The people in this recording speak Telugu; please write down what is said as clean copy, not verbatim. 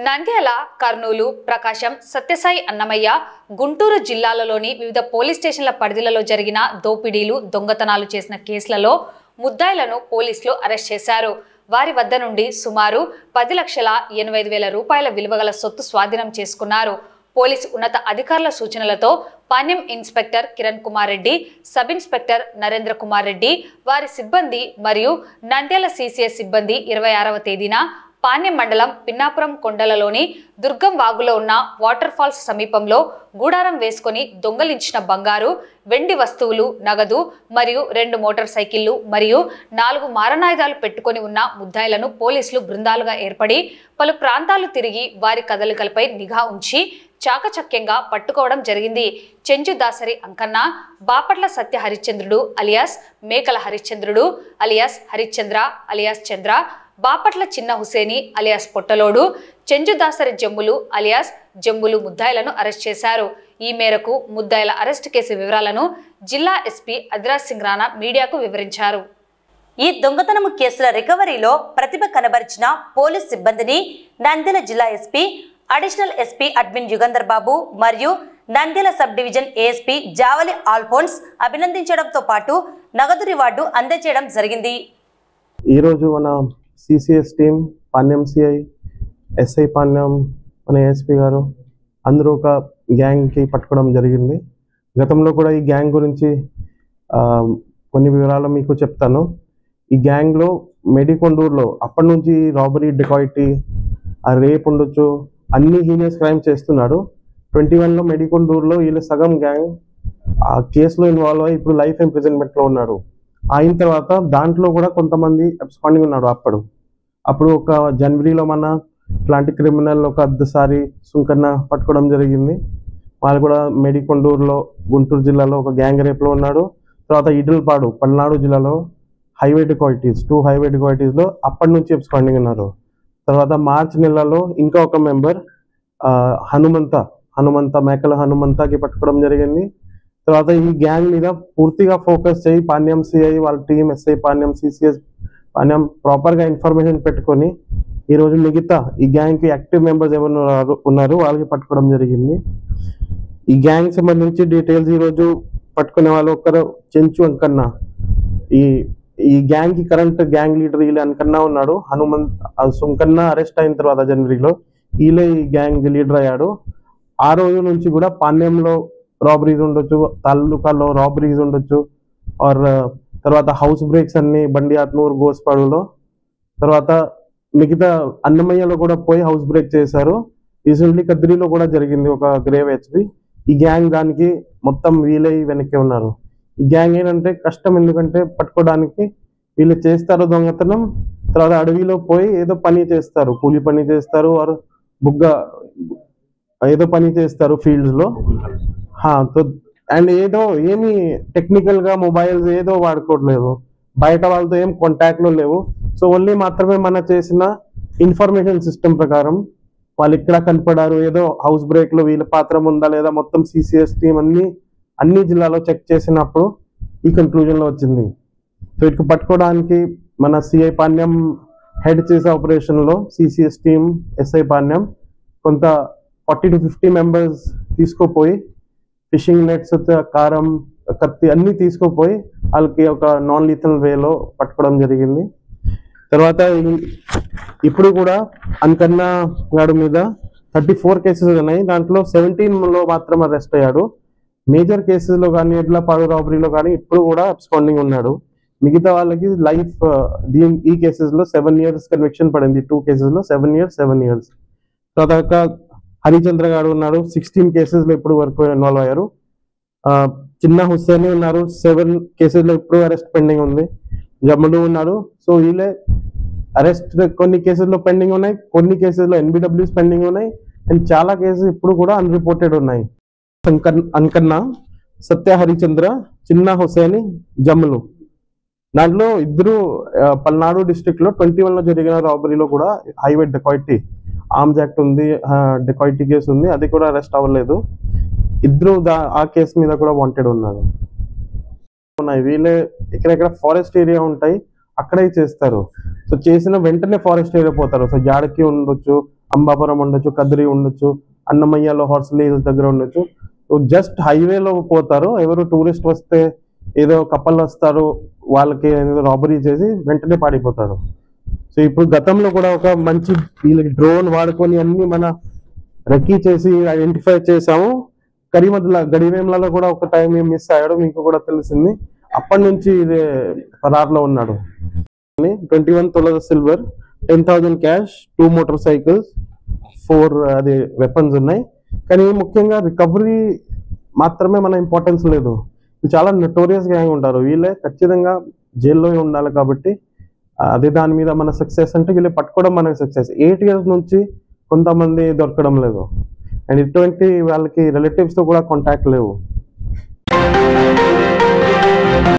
నంద్యాల, కర్నూలు, ప్రకాశం, సత్యసాయి అన్నమయ్య, గుంటూరు జిల్లాలలోని వివిధ పోలీస్ స్టేషన్ల పరిధిలలో జరిగిన దోపిడీలు, దొంగతనాలు చేసిన కేసులలో ముద్దాయిలను పోలీసులు అరెస్ట్ చేశారు. వారి వద్ద నుండి సుమారు 10,85,000 రూపాయల విలువగల సొత్తు స్వాధీనం చేసుకున్నారు. పోలీసు ఉన్నత అధికారుల సూచనలతో Panyam inspector Kiran Kumar Reddy, sub inspector Narendra Kumar Reddy, వారి సిబ్బంది మరియు నంద్యాల సిసిఎస్ సిబ్బంది 26వ తేదీన పాణ్యం మండలం పిన్నాపురం కొండలలోని దుర్గం వాగులో ఉన్న వాటర్ ఫాల్స్ సమీపంలో గూడారం వేసుకొని దొంగలించిన బంగారు, వెండి వస్తువులు, నగదు మరియు 2 మోటార్ సైకిళ్లు మరియు 4 మారణాయుధాలు పెట్టుకొని ఉన్న ముద్దాయిలను పోలీసులు బృందాలుగా ఏర్పడి పలు ప్రాంతాలు తిరిగి వారి కదలికలపై నిఘా ఉంచి చాకచక్యంగా పట్టుకోవడం జరిగింది. చెంచు దాసరి అంకన్న, బాపట్ల సత్య హరిశ్చంద్రుడు అలియాస్ మేకల హరిశ్చంద్రుడు అలియాస్ హరిశ్చంద్ర అలియాస్ చంద్ర, బాపట్ల చిన్న హుసేని అలియాస్ పొట్టలోడు, చెంచుదాసరి జమ్ములు అలియాస్ జంబులు ముద్దాయిలను అరెస్ట్ చేశారు. ఈ మేరకు ముద్దాయిల అరెస్ట్ కేసు వివరాలను జిల్లా ఎస్పీ అదిరాజ్ సింగ్ రాణా మీడియాకు వివరించారు. ఈ దొంగతనము కేసుల రికవరీలో ప్రతిభ కనబరిచిన పోలీస్ సిబ్బందిని నంద్యాల జిల్లా SP, additional SP admin Yugandhar Babu మరియు Nandyal sub division ASP Javali Alphonse అభినందించడంతో పాటు నగదు రివార్డు అందజేయడం జరిగింది. ఈరోజు మన CCS team, Panyam CI, SI Panyam, మన ఏఎస్పీ గారు అందరూ ఒక గ్యాంగ్కి పట్టుకోవడం జరిగింది. గతంలో కూడా ఈ గ్యాంగ్ గురించి కొన్ని వివరాలు మీకు చెప్తాను. ఈ గ్యాంగ్లో మేడికొండూరులో అప్పటి నుంచి రాబరీ, డెకాయిటీ, రేప్ ఉండొచ్చు, అన్ని హీనియస్ క్రైమ్ చేస్తున్నాడు. 21లో మేడికొండూరులో వీళ్ళు సగం గ్యాంగ్ ఆ కేసులో ఇన్వాల్వ్ అయ్యి ఇప్పుడు లైఫ్ ఇంప్రిజన్మెంట్లో ఉన్నాడు. అయిన తర్వాత దాంట్లో కూడా కొంతమంది అబ్స్కాండింగ్ ఉన్నాడు. అప్పుడు ఒక జనవరిలో మన ఇట్లాంటి క్రిమినల్ ఒక అద్దసారి సుంకన్న పట్టుకోవడం జరిగింది. వాళ్ళు కూడా మేడికొండూరులో, గుంటూరు జిల్లాలో ఒక గ్యాంగ్ రేప్లో ఉన్నాడు. తర్వాత ఇడల్పాడు, పల్నాడు జిల్లాలో హైవే డికాయిటీస్, 2 హైవే డికాయిటీస్లో అప్పటి నుంచి అబ్స్కాండింగ్ ఉన్నారు. తర్వాత మార్చి నెలలో ఇంకా ఒక మెంబర్ హనుమంత మేకల హనుమంతకి పట్టుకోవడం జరిగింది. తర్వాత ఈ గ్యాంగ్ మీద పూర్తిగా ఫోకస్ చేయి పాణ్యం సిఐ, వాళ్ళ team, SI Panyam, CCS Panyam ప్రాపర్గా ఇన్ఫర్మేషన్ పెట్టుకొని ఈరోజు మిగతా ఈ గ్యాంగ్కి యాక్టివ్ మెంబర్స్ ఎవరు ఉన్నారు వాళ్ళకి పట్టుకోవడం జరిగింది. ఈ గ్యాంగ్ సంబంధించి డీటెయిల్స్ ఈరోజు పట్టుకునే వాళ్ళు ఒకరు చెంచు అంకన్న. ఈ గ్యాంగ్కి కరెంట్ గ్యాంగ్ లీడర్ వీళ్ళే అంకన్న ఉన్నాడు. సుంకన్న అరెస్ట్ అయిన తర్వాత జనవరిలో వీళ్ళే ఈ గ్యాంగ్ లీడర్ అయ్యాడు. ఆ రోజు నుంచి కూడా పాణ్యంలో రాబరీస్ ఉండొచ్చు, తాలూకాలో రాబరీస్ ఉండొచ్చు, తర్వాత హౌస్ బ్రేక్స్ అన్ని బండి ఆత్మూరు, గోస్పాడులో, తర్వాత మిగతా అన్నమయ్యలో కూడా పోయి హౌస్ బ్రేక్ చేశారు. రీసెంట్లీ కద్రిలో కూడా జరిగింది ఒక గ్రేవ్ హెచ్పి. ఈ గ్యాంగ్ దానికి మొత్తం వీలై వెనక్కి ఉన్నారు. ఈ గ్యాంగ్ ఏంటంటే కష్టం, ఎందుకంటే పట్టుకోవడానికి వీళ్ళు చేస్తారు దొంగతనం, తర్వాత అడవిలో పోయి ఏదో పని చేస్తారు, కూలి పని చేస్తారు, ఆర్ బుగ్గ ఏదో పని చేస్తారు ఫీల్డ్స్లో. అండ్ ఏమి టెక్నికల్గా మొబైల్స్ ఏదో వాడుకోవట్లేదు, బయట వాళ్ళతో ఏం కాంటాక్ట్లో లేవు. సో ఓన్లీ మాత్రమే మన చేసిన ఇన్ఫర్మేషన్ సిస్టమ్ ప్రకారం వాళ్ళు ఇక్కడ కనపడారు, ఏదో హౌస్ బ్రేక్లో వీళ్ళ పాత్ర ఉందా లేదా మొత్తం సిసిఎస్ టీం అన్ని జిల్లాలో చెక్ చేసినప్పుడు ఈ కన్క్లూజన్లో వచ్చింది. సో ఇటు పట్టుకోవడానికి మన సిఐ పాణ్యం హెడ్ చేసే ఆపరేషన్లో సిసిఎస్ టీం, ఎస్ఐ పాణ్యం కొంత 40 to 50 మెంబర్స్ తీసుకుపోయి ఫిషింగ్ నెట్స్, కారం, కత్తి అన్నీ తీసుకుపోయి వాళ్ళకి ఒక నాన్ లీథల్ వేలో పట్టుకోవడం జరిగింది. తర్వాత ఇప్పుడు కూడా అంకన్న గాడి మీద 34 కేసెస్ ఉన్నాయి. దాంట్లో 17లో మాత్రం అరెస్ట్ అయ్యాడు. మేజర్ కేసెస్లో కానీ, ఎడ్లపాడు రాబరీలో కానీ ఇప్పుడు కూడా అబ్స్కాండింగ్ ఉన్నాడు. మిగతా వాళ్ళకి లైఫ్ ఈ కేసెస్లో 7 years కన్విక్షన్ పడింది. 2 కేసెస్లో 7 years, 7 years. తర్వాత హరిచంద్ర గారు ఉన్నారు, 16 కేసెస్లో ఇప్పుడు వరకు ఇన్వాల్వ్ అయ్యారు. చిన్న హుస్సేని ఉన్నారు, 7 కేసెస్లో ఇప్పుడు అరెస్ట్ పెండింగ్ ఉంది. జమ్ములు ఉన్నారు. సో వీళ్ళే అరెస్ట్ కొన్ని కేసెస్లో పెండింగ్ ఉన్నాయి, కొన్ని కేసెస్లో NBWs పెండింగ్ ఉన్నాయి, అండ్ చాలా కేసెస్ ఇప్పుడు కూడా అన్రిపోర్టెడ్ ఉన్నాయి. అంకన్న, సత్య హరిచంద్ర, చిన్న హుస్సేని, జమ్ములు. దాంట్లో ఇద్దరు పల్నాడు డిస్ట్రిక్ట్లో 21లో జరిగిన రాబరీలో కూడా హైవే డెకాయిటీ, ఆర్మ్స్ యాక్ట్ ఉంది, డెకాయిటీ కేసు ఉంది, అది కూడా అరెస్ట్ అవ్వలేదు. ఇద్దరు ఆ కేసు మీద కూడా వాంటెడ్ ఉన్నారు. వీళ్ళే ఎక్కడెక్కడ ఫారెస్ట్ ఏరియా ఉంటాయి అక్కడే చేస్తారు. సో చేసిన వెంటనే ఫారెస్ట్ ఏరియా పోతారు. సో యాడకి ఉండొచ్చు, అంబాపురం ఉండొచ్చు, కదిరి ఉండొచ్చు, అన్నమయ్యలో హార్స్లీ హిల్స్ దగ్గర ఉండొచ్చు. జస్ట్ హైవేలో పోతారు. ఎవరు టూరిస్ట్ వస్తే ఏదో కప్పల్ వస్తారు, వాళ్ళకి ఏదో రాబరీ చేసి వెంటనే పాడిపోతారు. సో ఇప్పుడు గతంలో కూడా ఒక మంచి వీళ్ళకి డ్రోన్ వాడుకొని అన్ని మన రెక్కీ చేసి ఐడెంటిఫై చేసాము. గడివేంలలో కూడా ఒక టైం ఏం మిస్ అయ్యాడు, మీకు కూడా తెలిసింది. అప్పటి నుంచి ఇదే ఫరార్లో ఉన్నాడు. 21 తులాల సిల్వర్, 10,000 క్యాష్, 2 మోటార్ సైకిల్స్, 4 అది వెపన్స్ ఉన్నాయి. కానీ ముఖ్యంగా రికవరీ మాత్రమే మన ఇంపార్టెన్స్ లేదు. చాలా నోటోరియస్ గ్యాంగ్ ఉంటారు, వీళ్ళే ఖచ్చితంగా జైల్లో ఉండాలి. కాబట్టి అదే దాని మీద మన సక్సెస్ అంటే వీళ్ళు పట్టుకోవడం మనకి సక్సెస్. 8 years నుంచి కొంతమంది దొరకడం లేదు, అండ్ ఇటువంటి వాళ్ళకి రిలేటివ్స్తో కూడా కాంటాక్ట్ లేవు.